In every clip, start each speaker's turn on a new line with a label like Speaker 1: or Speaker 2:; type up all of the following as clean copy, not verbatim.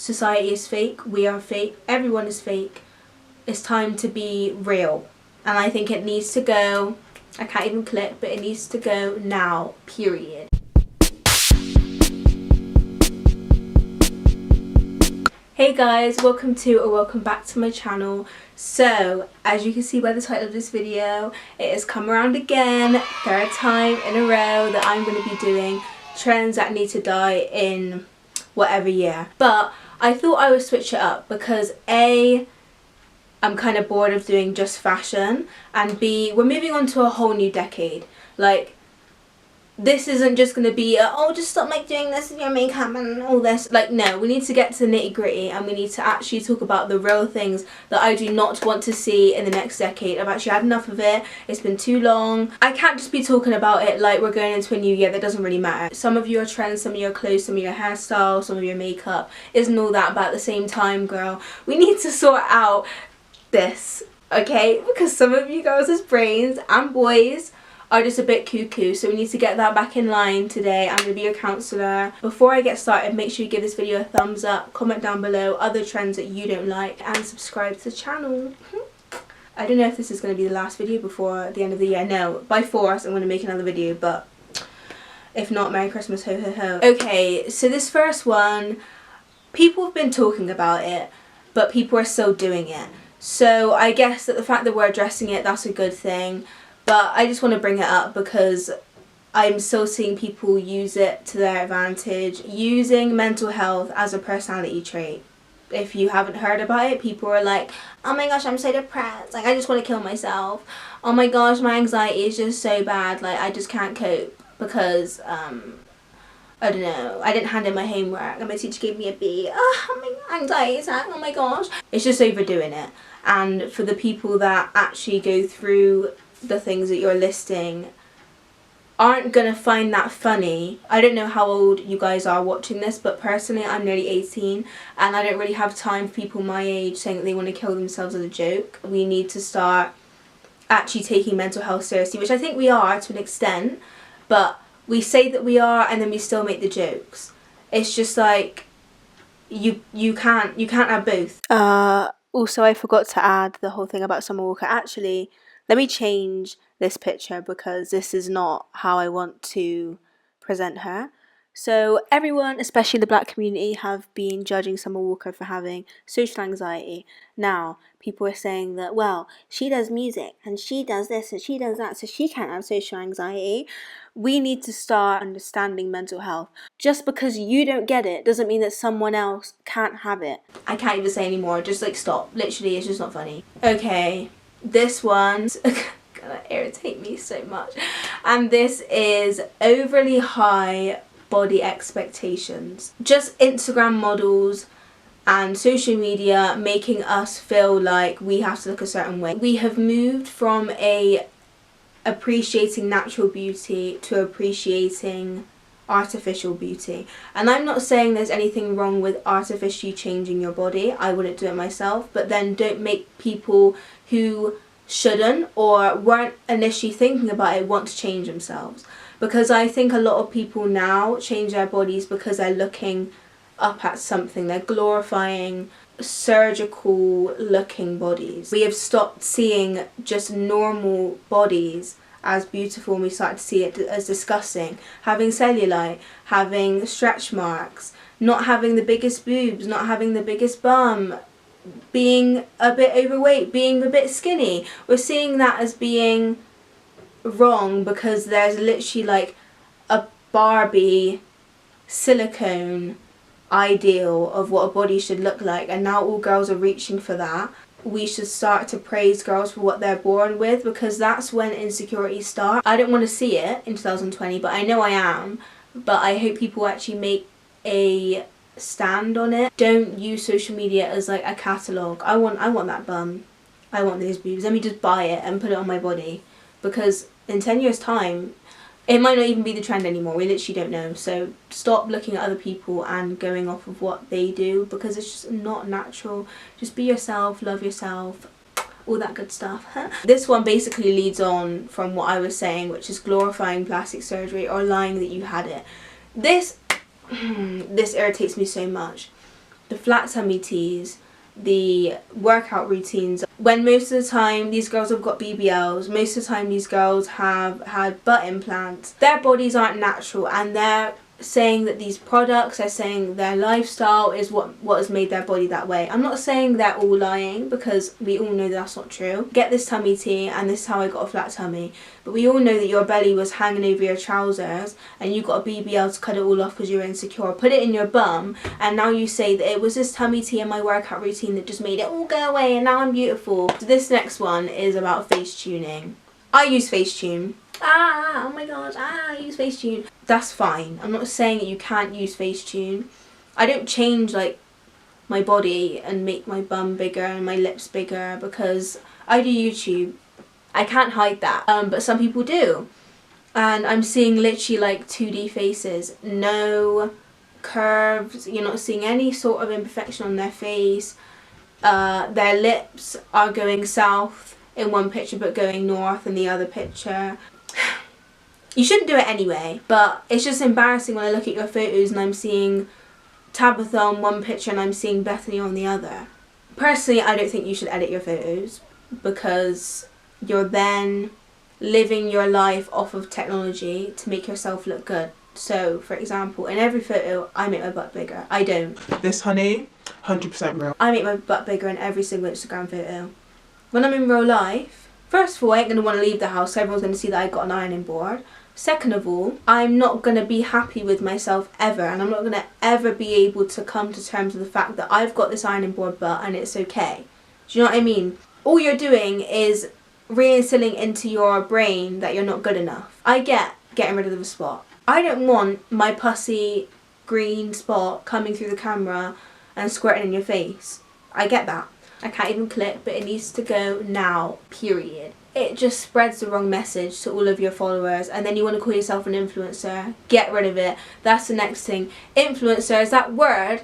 Speaker 1: society is fake, we are fake, everyone is fake. It's time to be real. And I think it needs to go, I can't even click, but it needs to go now, period. Hey guys, welcome back to my channel. So, as you can see by the title of this video, it has come around again, third time in a row that I'm going to be doing trends that need to die in whatever year. But I thought I would switch it up because A, I'm kind of bored of doing just fashion, and B, we're moving on to a whole new decade. Like, this isn't just going to be oh, just stop like doing this with your makeup and all this. Like, no, we need to get to the nitty gritty, and we need to actually talk about the real things that I do not want to see in the next decade. I've actually had enough of it. It's been too long. I can't just be talking about it like we're going into a new year. That doesn't really matter. Some of your trends, some of your clothes, some of your hairstyle, some of your makeup isn't all that, but at the same time, girl, we need to sort out this, okay? Because some of you girls' brains and boys are just a bit cuckoo, so we need to get that back in line today. I'm going to be your counsellor. Before I get started, make sure you give this video a thumbs up, comment down below other trends that you don't like, and subscribe to the channel. I don't know if this is going to be the last video before the end of the year. No, by force I'm going to make another video, but if not, Merry Christmas, ho ho ho. Okay, so this first one, people have been talking about it, but people are still doing it. So I guess that the fact that we're addressing it, that's a good thing. But I just want to bring it up because I'm still seeing people use it to their advantage, using mental health as a personality trait. If you haven't heard about it, people are like, oh my gosh, I'm so depressed, like I just want to kill myself. Oh my gosh, my anxiety is just so bad, like I just can't cope because I don't know, I didn't hand in my homework and my teacher gave me a B. Oh, my anxiety is oh my gosh. It's just overdoing it. And for the people that actually go through the things that you're listing aren't gonna find that funny. I don't know how old you guys are watching this, but personally I'm nearly 18 and I don't really have time for people my age saying that they want to kill themselves as a joke. We need to start actually taking mental health seriously, which I think we are to an extent, but we say that we are and then we still make the jokes. It's just like you can't have both. Also, I forgot to add the whole thing about Summer Walker. Actually, let me change this picture because this is not how I want to present her. So everyone, especially the black community, have been judging Summer Walker for having social anxiety. Now, people are saying that, well, she does music and she does this and she does that, so she can't have social anxiety. We need to start understanding mental health. Just because you don't get it doesn't mean that someone else can't have it. I can't even say anymore, just like stop. Literally, it's just not funny. Okay, this one's gonna irritate me so much. And this is overly high body expectations. Just Instagram models and social media making us feel like we have to look a certain way. We have moved from appreciating natural beauty to appreciating artificial beauty. And I'm not saying there's anything wrong with artificially changing your body. I wouldn't do it myself, but then don't make people who shouldn't or weren't initially thinking about it want to change themselves. Because I think a lot of people now change their bodies because they're looking up at something. They're glorifying surgical looking bodies. We have stopped seeing just normal bodies as beautiful and we started to see it as disgusting. Having cellulite, having stretch marks, not having the biggest boobs, not having the biggest bum, being a bit overweight, being a bit skinny. We're seeing that as being wrong because there's literally like a Barbie silicone ideal of what a body should look like, and now all girls are reaching for that. We should start to praise girls for what they're born with because that's when insecurities start. I don't want to see it in 2020, but I know I am. But I hope people actually make a stand on it. Don't use social media as like a catalogue. I want that bum, I want those boobs, let me just buy it and put it on my body, because in 10 years time it might not even be the trend anymore. We literally don't know. So stop looking at other people and going off of what they do because it's just not natural. Just be yourself, love yourself, all that good stuff. This one basically leads on from what I was saying, which is glorifying plastic surgery or lying that you had it. This irritates me so much the flat tummy teas, the workout routines, when most of the time these girls have got BBLs, most of the time these girls have had butt implants. Their bodies aren't natural, and they're saying that these products, they're saying their lifestyle is what has made their body that way. I'm not saying they're all lying, because we all know that's not true. Get this tummy tea and this is how I got a flat tummy. But we all know that your belly was hanging over your trousers and you got a BBL to cut it all off because you were insecure. Put it in your bum, and now you say that it was this tummy tea and my workout routine that just made it all go away and now I'm beautiful. So this next one is about face tuning. I use Facetune. Oh my gosh, I use Facetune. That's fine. I'm not saying that you can't use Facetune. I don't change like my body and make my bum bigger and my lips bigger because I do YouTube. I can't hide that. But some people do. And I'm seeing literally like 2D faces. No curves. You're not seeing any sort of imperfection on their face. Their lips are going south in one picture but going north in the other picture. You shouldn't do it anyway, but it's just embarrassing when I look at your photos and I'm seeing Tabitha on one picture and I'm seeing Bethany on the other. Personally, I don't think you should edit your photos because you're then living your life off of technology to make yourself look good. So, for example, in every photo, I make my butt bigger. I don't.
Speaker 2: This, honey, 100% real.
Speaker 1: I make my butt bigger in every single Instagram photo. When I'm in real life, first of all, I ain't going to want to leave the house so everyone's going to see that I got an ironing board. Second of all, I'm not going to be happy with myself ever, and I'm not going to ever be able to come to terms with the fact that I've got this ironing board butt and it's okay. Do you know what I mean? All you're doing is reinstilling into your brain that you're not good enough. I get getting rid of the spot. I don't want my pussy green spot coming through the camera and squirting in your face. I get that. I can't even click, but it needs to go now, period. It just spreads the wrong message to all of your followers, and then you want to call yourself an influencer. Get rid of it. That's the next thing. Influencers, that word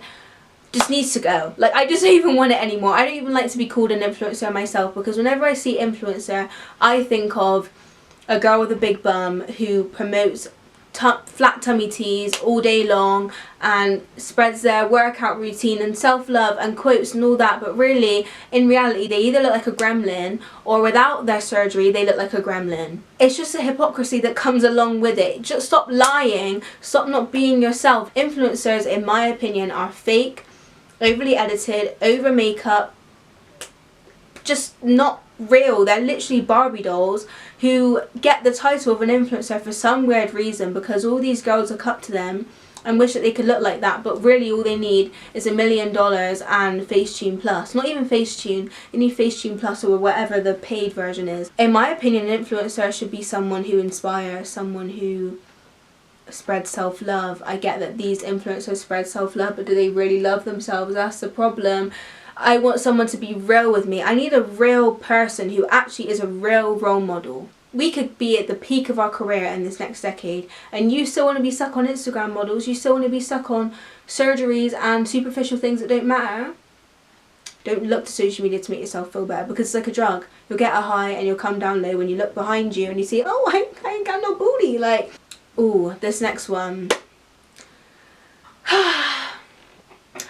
Speaker 1: just needs to go. Like, I just don't even want it anymore. I don't even like to be called an influencer myself, because whenever I see influencer, I think of a girl with a big bum who promotes flat tummy teas all day long and spreads their workout routine and self-love and quotes and all that, but really in reality they either look like a gremlin, or without their surgery they look like a gremlin. It's just a hypocrisy that comes along with it. Just stop lying, stop not being yourself. Influencers, in my opinion, are fake, overly edited, over makeup, just not real. They're literally Barbie dolls who get the title of an influencer for some weird reason, because all these girls look up to them and wish that they could look like that, but really all they need is $1 million and Facetune Plus. Not even Facetune, they need Facetune Plus or whatever the paid version is. In my opinion, an influencer should be someone who inspires, someone who spreads self-love. I get that these influencers spread self-love, but do they really love themselves? That's the problem. I want someone to be real with me. I need a real person who actually is a real role model. We could be at the peak of our career in this next decade, and you still want to be stuck on Instagram models, you still want to be stuck on surgeries and superficial things that don't matter. Don't look to social media to make yourself feel better, because it's like a drug. You'll get a high and you'll come down low when you look behind you and you see, oh, I ain't got no booty. Like, ooh, this next one.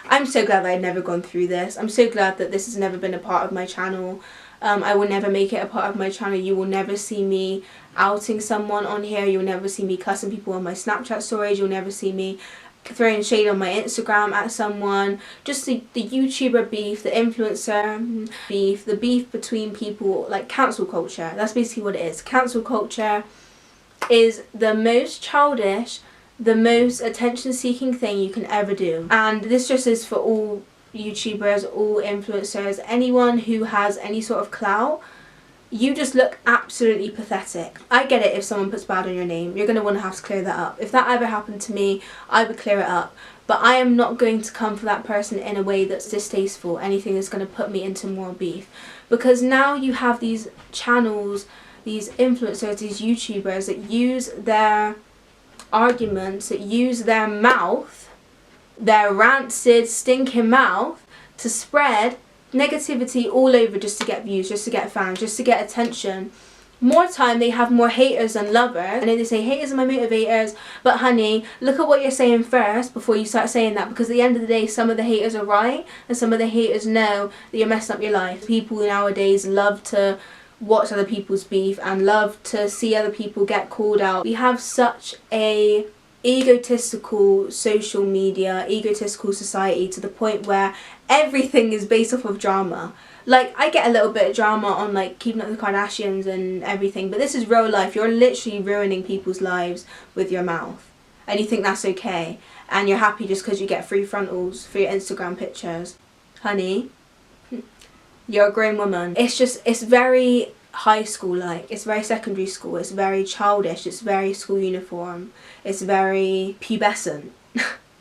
Speaker 1: I'm so glad that I've never gone through this. I'm so glad that this has never been a part of my channel. I will never make it a part of my channel. You will never see me outing someone on here. You'll never see me cussing people on my Snapchat stories. You'll never see me throwing shade on my Instagram at someone. Just the YouTuber beef, the influencer beef, the beef between people, like cancel culture. That's basically what it is. Cancel culture is the most childish, the most attention-seeking thing you can ever do. And this just is for all YouTubers, all influencers, anyone who has any sort of clout. You just look absolutely pathetic. I get it if someone puts bad on your name. You're going to want to have to clear that up. If that ever happened to me, I would clear it up. But I am not going to come for that person in a way that's distasteful, anything that's going to put me into more beef. Because now you have these channels, these influencers, these YouTubers that use their arguments, that use their mouth, their rancid, stinking mouth, to spread negativity all over just to get views, just to get fans, just to get attention. more time they have more haters than lovers. And then they say haters are my motivators, but honey, look at what you're saying first before you start saying that, because at the end of the day some of the haters are right and some of the haters know that you're messing up your life. People nowadays love to watch other people's beef and love to see other people get called out. We have such a egotistical social media, egotistical society, to the point where everything is based off of drama. Like, I get a little bit of drama on like Keeping Up with the Kardashians and everything, but this is real life. You're literally ruining people's lives with your mouth, and you think that's okay, and you're happy just because you get free frontals for your Instagram pictures. Honey, you're a grown woman. It's very high school like, it's very secondary school, it's very childish, it's very school uniform, it's very pubescent.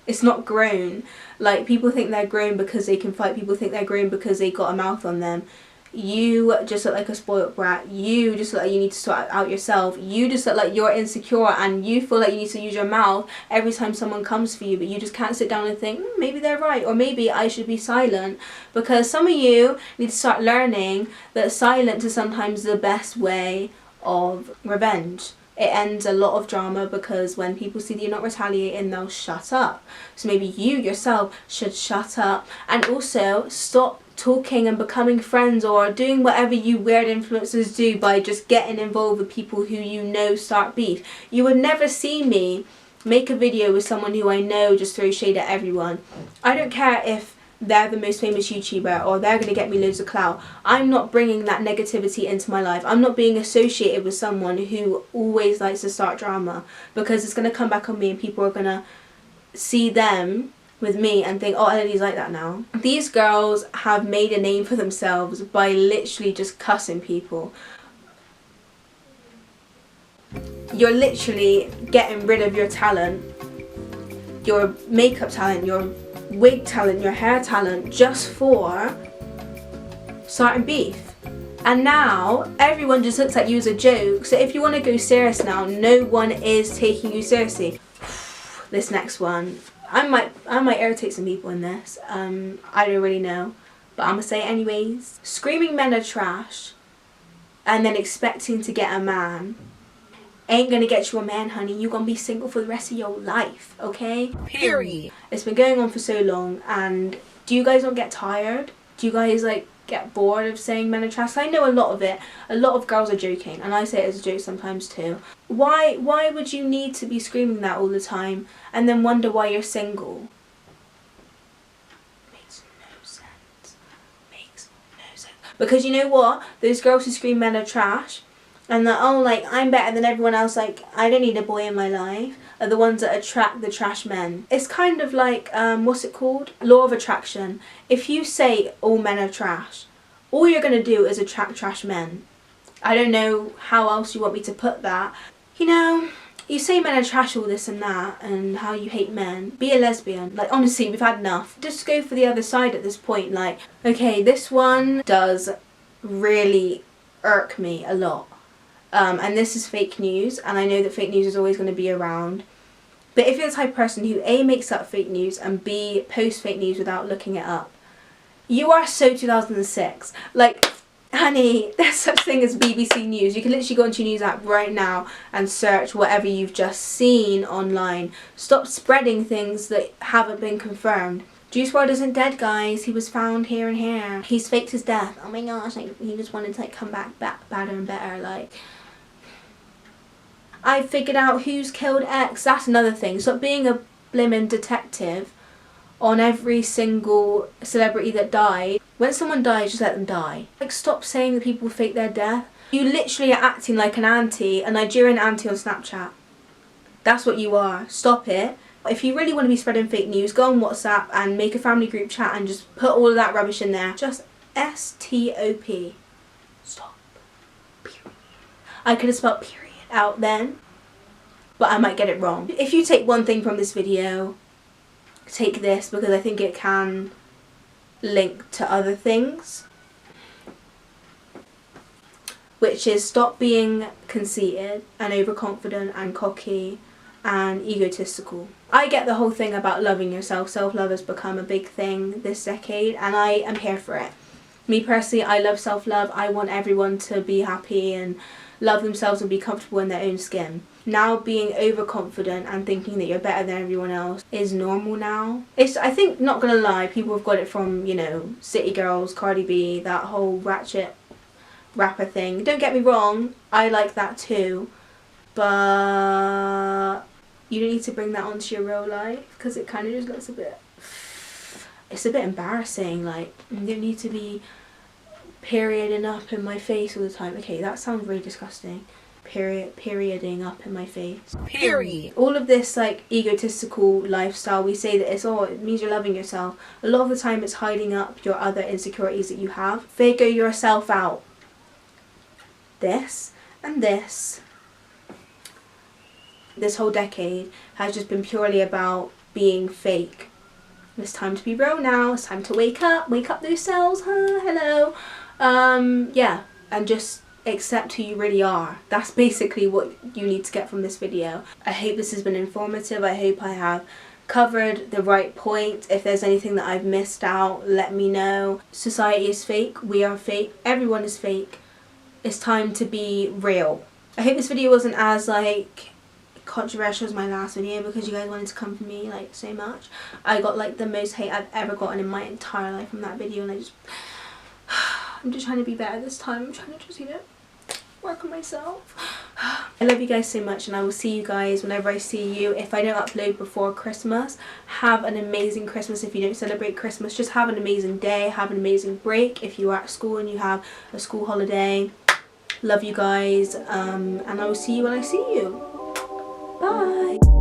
Speaker 1: It's not grown. Like, people think they're grown because they can fight, people think they're grown because they got a mouth on them. You just look like a spoiled brat. You just look like you need to sort out yourself. You just look like you're insecure and you feel like you need to use your mouth every time someone comes for you, but you just can't sit down and think, maybe they're right, or maybe I should be silent. Because some of you need to start learning that silence is sometimes the best way of revenge. It ends a lot of drama, because when people see that you're not retaliating, they'll shut up. So maybe you yourself should shut up, and also stop talking and becoming friends or doing whatever you weird influencers do by just getting involved with people who you know start beef. You would never see me make a video with someone who I know just throw shade at everyone. I don't care if they're the most famous YouTuber or they're going to get me loads of clout. I'm not bringing that negativity into my life. I'm not being associated with someone who always likes to start drama, because it's going to come back on me and people are going to see them with me and think, oh, Elody's like that now. These girls have made a name for themselves by literally just cussing people. You're literally getting rid of your talent, your makeup talent, your wig talent, your hair talent, just for starting beef. And now everyone just looks at you as a joke. So if you want to go serious now, no one is taking you seriously. This next one, I might irritate some people in this. I don't really know, but I'm gonna say it anyways. Screaming men are trash and then expecting to get a man ain't gonna get you a man, honey. You're gonna be single for the rest of your life, okay?
Speaker 2: Period.
Speaker 1: It's been going on for so long, and do you guys not get tired? Do you guys like get bored of saying men are trash? I know a lot of it. A lot of girls are joking, and I say it as a joke sometimes too. Why would you need to be screaming that all the time and then wonder why you're single? Makes no sense. Makes no sense. Because you know what? Those girls who scream men are trash and that, oh, like, I'm better than everyone else, like, I don't need a boy in my life, are the ones that attract the trash men. It's kind of like, what's it called? Law of attraction. If you say all men are trash, all you're going to do is attract trash men. I don't know how else you want me to put that. You know, you say men are trash, all this and that, and how you hate men. Be a lesbian. Like, honestly, we've had enough. Just go for the other side at this point. Like, okay, this one does really irk me a lot. And this is fake news, and I know that fake news is always going to be around. But if you're the type of person who A, makes up fake news, and B, posts fake news without looking it up, you are so 2006. Like, honey, there's such thing as BBC News. You can literally go onto your news app right now and search whatever you've just seen online. Stop spreading things that haven't been confirmed. Juice WRLD isn't dead, guys. He was found here and here. He's faked his death. Oh my gosh, like, he just wanted to like come back better and better. Like, I figured out who's killed X. That's another thing. Stop being a blimmin' detective on every single celebrity that died. When someone dies, just let them die. Like, stop saying that people fake their death. You literally are acting like an auntie, a Nigerian auntie on Snapchat. That's what you are. Stop it. If you really want to be spreading fake news, go on WhatsApp and make a family group chat and just put all of that rubbish in there. Just S-T-O-P. Stop. Period. I could have spelled period out then, but I might get it wrong. If you take one thing from this video, take this, because I think it can link to other things, which is stop being conceited and overconfident and cocky and egotistical. I get the whole thing about loving yourself. Self-love has become a big thing this decade, and I am here for it. Me personally, I love self-love. I want everyone to be happy and love themselves and be comfortable in their own skin. Now being overconfident and thinking that you're better than everyone else is normal now. I think, not gonna lie, people have got it from, you know, City Girls, Cardi B, that whole ratchet rapper thing. Don't get me wrong, I like that too, but you don't need to bring that onto your real life, because it kind of just looks a bit, it's a bit embarrassing. Like, you don't need to be perioding up in my face all the time. Okay, that sounds really disgusting. Perioding up in my face. Period. All of this like egotistical lifestyle, we say that it means you're loving yourself. A lot of the time it's hiding up your other insecurities that you have. Figure yourself out. This and this whole decade has just been purely about being fake. It's time to be real now. It's time to wake up those cells. Hello. Yeah, and just accept who you really are. That's basically what you need to get from this video. I hope this has been informative. I hope I have covered the right point. If there's anything that I've missed out, let me know. Society is fake. We are fake. Everyone is fake. It's time to be real. I hope this video wasn't as like controversial as my last video, because you guys wanted to come for me like so much. I got like the most hate I've ever gotten in my entire life from that video, and I'm just trying to be better this time. I'm trying to just, you know, work on myself. I love you guys so much, and I will see you guys whenever I see you. If I don't upload before Christmas, have an amazing Christmas. If you don't celebrate Christmas, just have an amazing day, have an amazing break. If you are at school and you have a school holiday, love you guys, and I will see you when I see you. Bye.